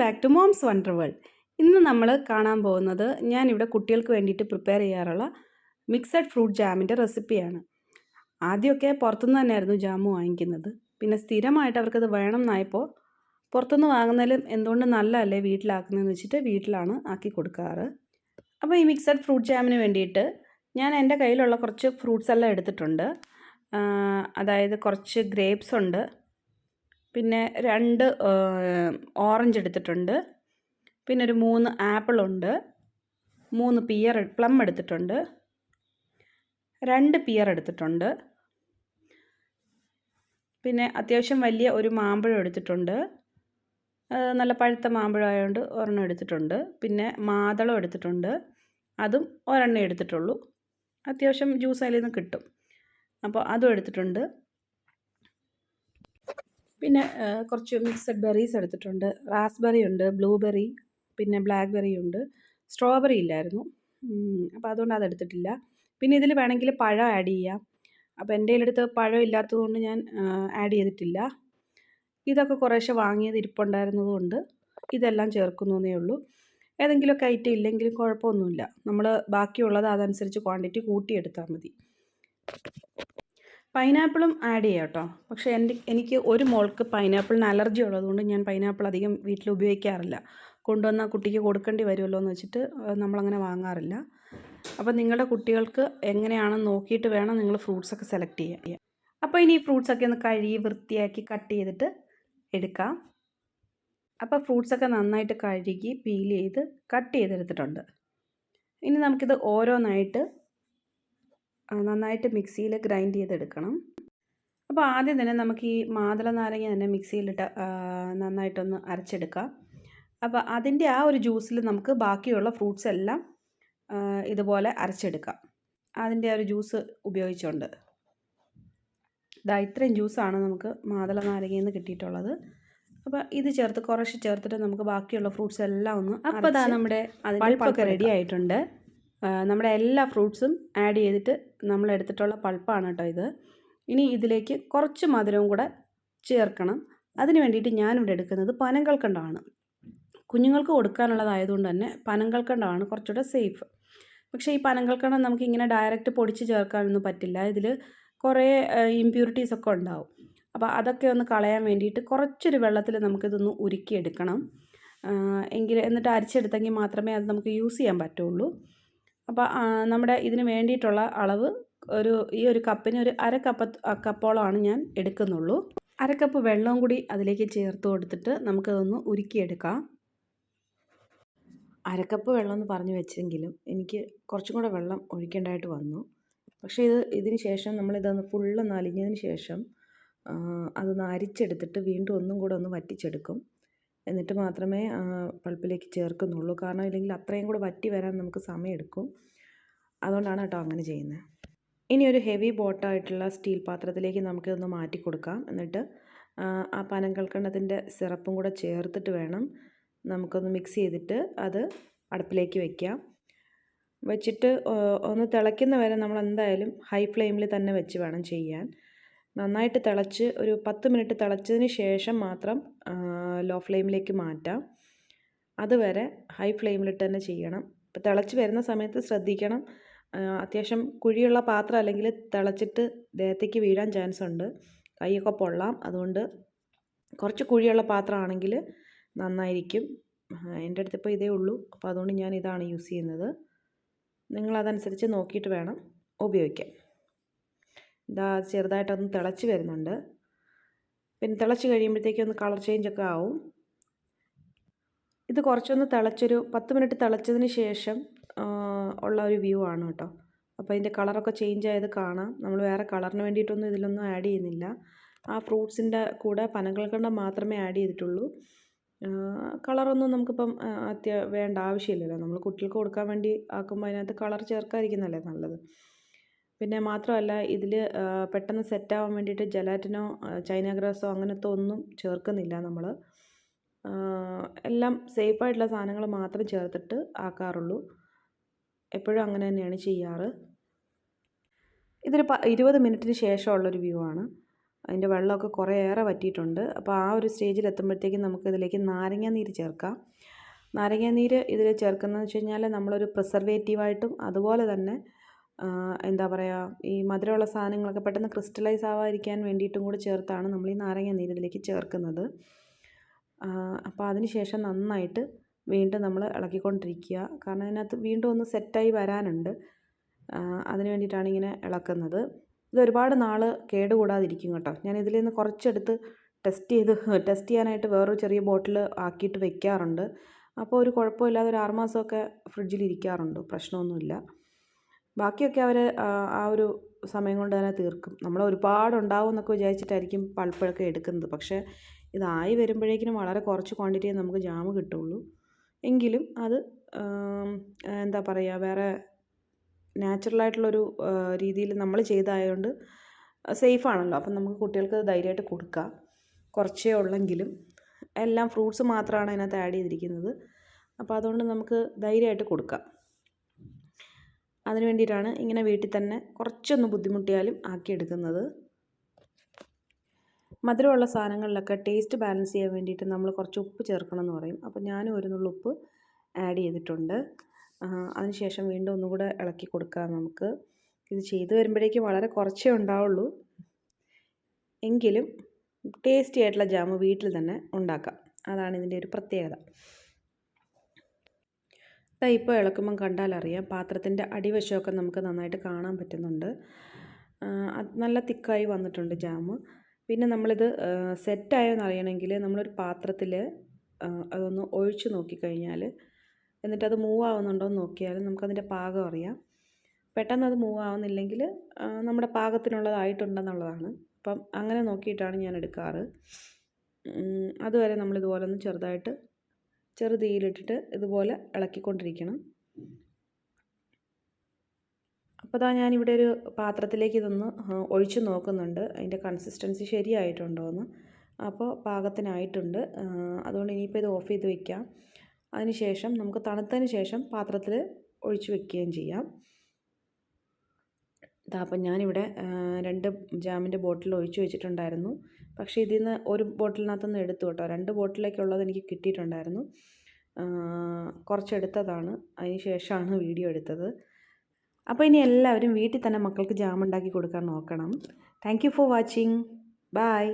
Back to mom's wonder world. ഇന്ന് നമ്മൾ കാണാൻ പോകുന്നത് ഞാനിവിടെ കുട്ടികൾക്ക് വേണ്ടിയിട്ട് പ്രിപ്പയർ ചെയ്യാറുള്ള മിക്സഡ് ഫ്രൂട്ട് ജാമിൻ്റെ റെസിപ്പിയാണ്. ആദ്യമൊക്കെ പുറത്തുനിന്ന് തന്നെയായിരുന്നു ജാം വാങ്ങിക്കുന്നത്. പിന്നെ സ്ഥിരമായിട്ട് അവർക്കത് വേണം എന്നായപ്പോൾ പുറത്തുനിന്ന് വാങ്ങുന്നതിലും എന്തുകൊണ്ട് നല്ലതല്ലേ വീട്ടിലാക്കുന്നതെന്ന് വെച്ചിട്ട് വീട്ടിലാണ് ആക്കി കൊടുക്കാറ്. അപ്പോൾ ഈ മിക്സഡ് ഫ്രൂട്ട് ജാമിന് വേണ്ടിയിട്ട് ഞാൻ എൻ്റെ കയ്യിലുള്ള കുറച്ച് ഫ്രൂട്ട്സ് എല്ലാം എടുത്തിട്ടുണ്ട്. അതായത് കുറച്ച് ഗ്രേപ്സ് ഉണ്ട്, പിന്നെ 2 ഓറഞ്ച് എടുത്തിട്ടുണ്ട്, പിന്നെ ഒരു 3 ആപ്പിളുണ്ട്, 3 പ്ലം എടുത്തിട്ടുണ്ട്, 2 പിയർ എടുത്തിട്ടുണ്ട്, പിന്നെ അത്യാവശ്യം വലിയ ഒരു മാമ്പഴം എടുത്തിട്ടുണ്ട്. നല്ല പഴുത്ത മാമ്പഴം ആയതുകൊണ്ട് ഒരെണ്ണം എടുത്തിട്ടുണ്ട്. പിന്നെ മാതളം എടുത്തിട്ടുണ്ട്, അതും ഒരെണ്ണം എടുത്തിട്ടുള്ളൂ. അത്യാവശ്യം ജ്യൂസ് അതിൽ നിന്ന് കിട്ടും, അപ്പോൾ അതും എടുത്തിട്ടുണ്ട്. പിന്നെ കുറച്ച് മിക്സഡ് ബെറീസ് എടുത്തിട്ടുണ്ട്. റാസ്ബെറി ഉണ്ട്, ബ്ലൂബെറി, പിന്നെ ബ്ലാക്ക് ബെറി ഉണ്ട്. സ്ട്രോബെറി ഇല്ലായിരുന്നു, അപ്പോൾ അതുകൊണ്ട് അതെടുത്തിട്ടില്ല. പിന്നെ ഇതിൽ വേണമെങ്കിൽ പഴം ആഡ് ചെയ്യാം. അപ്പോൾ എൻ്റെ കയ്യിലെടുത്ത് പഴം ഇല്ലാത്തതുകൊണ്ട് ഞാൻ ആഡ് ചെയ്തിട്ടില്ല. ഇതൊക്കെ കുറേശ്ശെ വാങ്ങിയത് ഇരിപ്പുണ്ടായിരുന്നതുകൊണ്ട് ഇതെല്ലാം ചേർക്കുന്നേ ഉള്ളൂ. ഏതെങ്കിലുമൊക്കെ ഐറ്റം ഇല്ലെങ്കിലും കുഴപ്പമൊന്നുമില്ല, നമ്മൾ ബാക്കിയുള്ളത് അതനുസരിച്ച് ക്വാണ്ടിറ്റി കൂട്ടിയെടുത്താൽ മതി. പൈനാപ്പിളും ആഡ് ചെയ്യാം കേട്ടോ. പക്ഷേ എനിക്ക് ഒരു മോൾക്ക് പൈനാപ്പിളിന് അലർജി ഉള്ളതുകൊണ്ട് ഞാൻ പൈനാപ്പിൾ അധികം വീട്ടിൽ ഉപയോഗിക്കാറില്ല. കൊണ്ടുവന്നാൽ കുട്ടിക്ക് കൊടുക്കേണ്ടി വരുമല്ലോ എന്ന് വെച്ചിട്ട് നമ്മളങ്ങനെ വാങ്ങാറില്ല. അപ്പോൾ നിങ്ങളുടെ കുട്ടികൾക്ക് എങ്ങനെയാണെന്ന് നോക്കിയിട്ട് വേണം നിങ്ങൾ ഫ്രൂട്ട്സൊക്കെ സെലക്ട് ചെയ്യാൻ. അപ്പോൾ ഇനി ഈ ഫ്രൂട്ട്സൊക്കെ ഒന്ന് കഴുകി വൃത്തിയാക്കി കട്ട് ചെയ്തിട്ട് എടുക്കാം. അപ്പോൾ ഫ്രൂട്ട്സൊക്കെ നന്നായിട്ട് കഴുകി പീൽ ചെയ്ത് കട്ട് ചെയ്തെടുത്തിട്ടുണ്ട്. ഇനി നമുക്കിത് ഓരോന്നായിട്ട് നന്നായിട്ട് മിക്സിയിൽ ഗ്രൈൻഡ് ചെയ്തെടുക്കണം. അപ്പോൾ ആദ്യം തന്നെ നമുക്ക് ഈ മാതള നാരങ്ങ തന്നെ മിക്സിയിലിട്ട് നന്നായിട്ടൊന്ന് അരച്ചെടുക്കാം. അപ്പോൾ അതിൻ്റെ ആ ഒരു ജ്യൂസിൽ നമുക്ക് ബാക്കിയുള്ള ഫ്രൂട്ട്സ് എല്ലാം ഇതുപോലെ അരച്ചെടുക്കാം. അതിൻ്റെ ആ ഒരു ജ്യൂസ് ഉപയോഗിച്ചുകൊണ്ട് ഇത്രയും ജ്യൂസാണ് നമുക്ക് മാതള നാരങ്ങയിൽ നിന്ന് കിട്ടിയിട്ടുള്ളത്. അപ്പോൾ ഇത് കുറച്ച് ചേർത്തിട്ട് നമുക്ക് ബാക്കിയുള്ള ഫ്രൂട്ട്സ് എല്ലാം ഒന്ന് അപ്പോൾ നമ്മുടെ പൾപ്പൊക്കെ റെഡി ആയിട്ടുണ്ട്. നമ്മുടെ എല്ലാ ഫ്രൂട്ട്സും ആഡ് ചെയ്തിട്ട് നമ്മൾ എടുത്തിട്ടുള്ള പൾപ്പാണ് കേട്ടോ ഇത്. ഇനി ഇതിലേക്ക് കുറച്ച് മധുരവും കൂടെ ചേർക്കണം. അതിന് വേണ്ടിയിട്ട് ഞാനിവിടെ എടുക്കുന്നത് പനങ്കൽക്കണ്ടമാണ്. കുഞ്ഞുങ്ങൾക്ക് കൊടുക്കാനുള്ളതായതുകൊണ്ട് തന്നെ പനങ്കൽക്കണ്ടമാണ് കുറച്ചുകൂടെ സേഫ്. പക്ഷേ ഈ പനങ്കൽക്കണ്ടം നമുക്കിങ്ങനെ ഡയറക്റ്റ് പൊടിച്ച് ചേർക്കാനൊന്നും പറ്റില്ല. ഇതിൽ കുറേ ഇമ്പ്യൂരിറ്റീസ് ഒക്കെ ഉണ്ടാവും. അപ്പോൾ അതൊക്കെ ഒന്ന് കളയാൻ വേണ്ടിയിട്ട് കുറച്ചൊരു വെള്ളത്തിൽ നമുക്കിതൊന്ന് ഉരുക്കിയെടുക്കണം. എന്നിട്ട് അരിച്ചെടുത്തെങ്കിൽ മാത്രമേ അത് നമുക്ക് യൂസ് ചെയ്യാൻ പറ്റുള്ളൂ. അപ്പോൾ നമ്മുടെ ഇതിന് വേണ്ടിയിട്ടുള്ള അളവ് ഈ ഒരു കപ്പിന് ഒരു കപ്പോളമാണ് ഞാൻ എടുക്കുന്നുള്ളൂ. 1/2 കപ്പ് വെള്ളവും കൂടി അതിലേക്ക് ചേർത്ത് കൊടുത്തിട്ട് നമുക്കതൊന്ന് ഉരുക്കിയെടുക്കാം. 1/2 കപ്പ് വെള്ളം എന്ന് പറഞ്ഞു വെച്ചെങ്കിലും എനിക്ക് കുറച്ചും കൂടെ വെള്ളം ഒഴിക്കേണ്ടതായിട്ട് വന്നു. പക്ഷേ ഇതിന് ശേഷം നമ്മളിതൊന്ന് ഫുള്ളൊന്ന് അലിഞ്ഞതിന് ശേഷം അതൊന്ന് അരിച്ചെടുത്തിട്ട് വീണ്ടും ഒന്നും കൂടെ ഒന്ന് വറ്റിച്ചെടുക്കും. എന്നിട്ട് മാത്രമേ പൾപ്പിലേക്ക് ചേർക്കുന്നുള്ളൂ. കാരണം ഇല്ലെങ്കിൽ അത്രയും കൂടെ വറ്റി വരാൻ നമുക്ക് സമയമെടുക്കും. അതുകൊണ്ടാണ് കേട്ടോ അങ്ങനെ ചെയ്യുന്നത്. ഇനി ഒരു ഹെവി ബോട്ടായിട്ടുള്ള സ്റ്റീൽ പാത്രത്തിലേക്ക് നമുക്കിതൊന്ന് മാറ്റി കൊടുക്കാം. എന്നിട്ട് ആ പനങ്കൽക്കണ്ടത്തിൻ്റെ സിറപ്പും കൂടെ ചേർത്തിട്ട് വേണം നമുക്കൊന്ന് മിക്സ് ചെയ്തിട്ട് അത് അടുപ്പിലേക്ക് വെച്ചിട്ട് ഒന്ന് തിളയ്ക്കുന്ന വരെ നമ്മൾ എന്തായാലും ഹൈ ഫ്ലെയിമിൽ തന്നെ വെച്ച് വേണം ചെയ്യാൻ. നന്നായിട്ട് തിളച്ച് ഒരു 10 മിനിറ്റ് തിളച്ചതിന് ശേഷം മാത്രം ലോ ഫ്ലെയിമിലേക്ക് മാറ്റാം. അതുവരെ ഹൈ ഫ്ലെയിമിലിട്ട് തന്നെ ചെയ്യണം. ഇപ്പോൾ തിളച്ച് വരുന്ന സമയത്ത് ശ്രദ്ധിക്കണം, അത്യാവശ്യം കുഴിയുള്ള പാത്രം അല്ലെങ്കിൽ തിളച്ചിട്ട് ദേഹത്തേക്ക് വീഴാൻ ചാൻസ് ഉണ്ട്, കൈയൊക്കെ പൊള്ളാം. അതുകൊണ്ട് കുറച്ച് കുഴിയുള്ള പാത്രമാണെങ്കിൽ നന്നായിരിക്കും. എൻ്റെ അടുത്തിപ്പോൾ ഇതേ ഉള്ളൂ, അപ്പോൾ അതുകൊണ്ട് ഞാൻ ഇതാണ് യൂസ് ചെയ്യുന്നത്. നിങ്ങളതനുസരിച്ച് നോക്കിയിട്ട് വേണം ഉപയോഗിക്കാൻ. ചെറുതായിട്ടൊന്ന് തിളച്ച് വരുന്നുണ്ട്. പിന്നെ തിളച്ച് കഴിയുമ്പോഴത്തേക്കും ഒന്ന് കളർ ചേഞ്ചൊക്കെ ആവും. ഇത് കുറച്ചൊന്ന് തിളച്ചൊരു 10 മിനിറ്റ് തിളച്ചതിന് ശേഷം ഉള്ള ഒരു വ്യൂ ആണ് കേട്ടോ. അപ്പോൾ ഇതിൻ്റെ കളറൊക്കെ ചേഞ്ച് ആയത് കാണാം. നമ്മൾ വേറെ കളറിന് വേണ്ടിയിട്ടൊന്നും ഇതിലൊന്നും ആഡ് ചെയ്യുന്നില്ല. ആ ഫ്രൂട്ട്സിൻ്റെ കൂടെ പനങ്കൽക്കണ്ടം മാത്രമേ ആഡ് ചെയ്തിട്ടുള്ളൂ. കളറൊന്നും നമുക്കിപ്പം വേണ്ട ആവശ്യമില്ലല്ലോ. നമ്മൾ കുട്ടികൾക്ക് കൊടുക്കാൻ വേണ്ടി ആക്കുമ്പോൾ അതിനകത്ത് കളർ ചേർക്കാതിരിക്കുന്നതല്ലേ നല്ലത്. പിന്നെ മാത്രമല്ല ഇതിൽ പെട്ടെന്ന് സെറ്റാവാൻ വേണ്ടിയിട്ട് ജലാറ്റിനോ ചൈന ഗ്രാസോ അങ്ങനത്തെ ഒന്നും ചേർക്കുന്നില്ല നമ്മൾ. എല്ലാം സേഫായിട്ടുള്ള സാധനങ്ങൾ മാത്രം ചേർത്തിട്ട് ആക്കാറുള്ളൂ. എപ്പോഴും അങ്ങനെ തന്നെയാണ് ചെയ്യാറ്. ഇതൊരു 20 മിനിറ്റിന് ശേഷമുള്ളൊരു വ്യൂ ആണ്. അതിൻ്റെ വെള്ളമൊക്കെ കുറേയേറെ വറ്റിയിട്ടുണ്ട്. അപ്പോൾ ആ ഒരു സ്റ്റേജിൽ എത്തുമ്പോഴത്തേക്കും നമുക്കിതിലേക്ക് നാരങ്ങാനീര് ചേർക്കാം. നാരങ്ങാനീര് ഇതിൽ ചേർക്കുന്നതെന്ന് വെച്ച് കഴിഞ്ഞാൽ നമ്മളൊരു പ്രിസർവേറ്റീവായിട്ടും അതുപോലെ തന്നെ എന്താ പറയുക, ഈ മധുരമുള്ള സാധനങ്ങളൊക്കെ പെട്ടെന്ന് ക്രിസ്റ്റലൈസ് ആവാതിരിക്കാൻ വേണ്ടിയിട്ടും കൂടി ചേർത്താണ് നമ്മൾ ഈ നാരങ്ങാനീര് ഇതിലേക്ക് ചേർക്കുന്നത്. അപ്പോൾ അതിന് ശേഷം നന്നായിട്ട് വീണ്ടും നമ്മൾ ഇളക്കിക്കൊണ്ടിരിക്കുക. കാരണം അതിനകത്ത് വീണ്ടും ഒന്ന് സെറ്റായി വരാനുണ്ട്. അതിന് വേണ്ടിയിട്ടാണ് ഇങ്ങനെ ഇളക്കുന്നത്. ഇതൊരുപാട് നാൾ കേടുകൂടാതിരിക്കും കേട്ടോ. ഞാൻ ഇതിൽ നിന്ന് കുറച്ചെടുത്ത് ടെസ്റ്റ് ചെയ്യാനായിട്ട് വേറൊരു ചെറിയ ബോട്ടിൽ ആക്കിയിട്ട് വെക്കാറുണ്ട്. അപ്പോൾ ഒരു കുഴപ്പമില്ലാതെ ഒരു 6 മാസമൊക്കെ ഫ്രിഡ്ജിൽ ഇരിക്കാറുണ്ട്, പ്രശ്നമൊന്നുമില്ല. ബാക്കിയൊക്കെ അവർ ആ ഒരു സമയം കൊണ്ട് തന്നെ തീർക്കും. നമ്മൾ ഒരുപാട് ഉണ്ടാവും എന്നൊക്കെ വിചാരിച്ചിട്ടായിരിക്കും പൾപ്പൊക്കെ എടുക്കുന്നത്. പക്ഷേ ഇതായി വരുമ്പോഴേക്കിനും വളരെ കുറച്ച് ക്വാണ്ടിറ്റിയെ നമുക്ക് ജാം കിട്ടുള്ളൂ. എങ്കിലും അത് എന്താ പറയുക, വേറെ നാച്ചുറലായിട്ടുള്ളൊരു രീതിയിൽ നമ്മൾ ചെയ്തതായതുകൊണ്ട് സേഫാണല്ലോ. അപ്പം നമുക്ക് കുട്ടികൾക്ക് ധൈര്യമായിട്ട് കൊടുക്കാം. കുറച്ചേ ഉള്ളെങ്കിലും എല്ലാം ഫ്രൂട്ട്സ് മാത്രമാണ് അതിനകത്ത് ആഡ് ചെയ്തിരിക്കുന്നത്. അപ്പോൾ അതുകൊണ്ട് നമുക്ക് ധൈര്യമായിട്ട് കൊടുക്കാം. അതിന് വേണ്ടിയിട്ടാണ് ഇങ്ങനെ വീട്ടിൽ തന്നെ കുറച്ചൊന്ന് ബുദ്ധിമുട്ടിയാലും ആക്കിയെടുക്കുന്നത്. മധുരമുള്ള സാധനങ്ങളിലൊക്കെ ടേസ്റ്റ് ബാലൻസ് ചെയ്യാൻ വേണ്ടിയിട്ട് നമ്മൾ കുറച്ച് ഉപ്പ് ചേർക്കണം എന്ന് പറയും. അപ്പോൾ ഞാനും ഒരു നുള്ളു ഉപ്പ് ആഡ് ചെയ്തിട്ടുണ്ട്. അതിനുശേഷം വീണ്ടും ഒന്നും കൂടെ ഇളക്കി കൊടുക്കാം നമുക്ക്. ഇത് ചെയ്ത് വരുമ്പോഴേക്കും വളരെ കുറച്ചേ ഉണ്ടാവുള്ളൂ. എങ്കിലും ടേസ്റ്റി ആയിട്ടുള്ള ജാം വീട്ടിൽ തന്നെ ഉണ്ടാക്കാം. അതാണ് ഇതിൻ്റെ ഒരു പ്രത്യേകത. ഇപ്പോൾ ഇളക്കുമ്പം കണ്ടാലറിയാം, പാത്രത്തിൻ്റെ അടിവശമൊക്കെ നമുക്ക് നന്നായിട്ട് കാണാൻ പറ്റുന്നുണ്ട്. അത് നല്ല തിക്കായി വന്നിട്ടുണ്ട് ജാം. പിന്നെ നമ്മളിത് സെറ്റായെന്ന് അറിയണമെങ്കിൽ നമ്മളൊരു പാത്രത്തിൽ അതൊന്ന് ഒഴിച്ച് നോക്കിക്കഴിഞ്ഞാൽ, എന്നിട്ടത് മൂവ് ആവുന്നുണ്ടോ എന്ന് നോക്കിയാൽ നമുക്കതിൻ്റെ പാകം അറിയാം. പെട്ടെന്ന് അത് മൂവ് ആവുന്നില്ലെങ്കിൽ നമ്മുടെ പാകത്തിനുള്ളതായിട്ടുണ്ടെന്നുള്ളതാണ്. അപ്പം അങ്ങനെ നോക്കിയിട്ടാണ് ഞാൻ എടുക്കാറ്. അതുവരെ നമ്മളിതുപോലെ ഒന്ന് ചെറുതായിട്ട് തീയിലിട്ടിട്ട് ഇതുപോലെ ഇളക്കിക്കൊണ്ടിരിക്കണം. അപ്പോൾ അതാ ഞാനിവിടെ ഒരു പാത്രത്തിലേക്ക് ഇതൊന്ന് ഒഴിച്ച് നോക്കുന്നുണ്ട്, അതിൻ്റെ കൺസിസ്റ്റൻസി ശരിയായിട്ടുണ്ടോ എന്ന്. അപ്പോൾ പാകത്തിനായിട്ടുണ്ട്. അതുകൊണ്ട് ഇനിയിപ്പോൾ ഇത് ഓഫ് ചെയ്ത് വയ്ക്കാം. അതിന് ശേഷം നമുക്ക് തണുത്തതിന് ശേഷം പാത്രത്തിൽ ഒഴിച്ച് വെക്കുകയും ചെയ്യാം. അപ്പം ഞാനിവിടെ 2 ജാമിൻ്റെ ബോട്ടിൽ ഒഴിച്ച് വെച്ചിട്ടുണ്ടായിരുന്നു. പക്ഷേ ഇതിൽ നിന്ന് ഒരു ബോട്ടിലിനകത്തുനിന്ന് എടുത്തു കേട്ടോ. 2 ബോട്ടിലേക്കുള്ളത് എനിക്ക് കിട്ടിയിട്ടുണ്ടായിരുന്നു. കുറച്ചെടുത്തതാണ്, അതിന് ശേഷമാണ് വീഡിയോ എടുത്തത്. അപ്പോൾ ഇനി എല്ലാവരും വീട്ടിൽ തന്നെ മക്കൾക്ക് ജാം ഉണ്ടാക്കി കൊടുക്കാൻ നോക്കണം. Thank you for watching. By.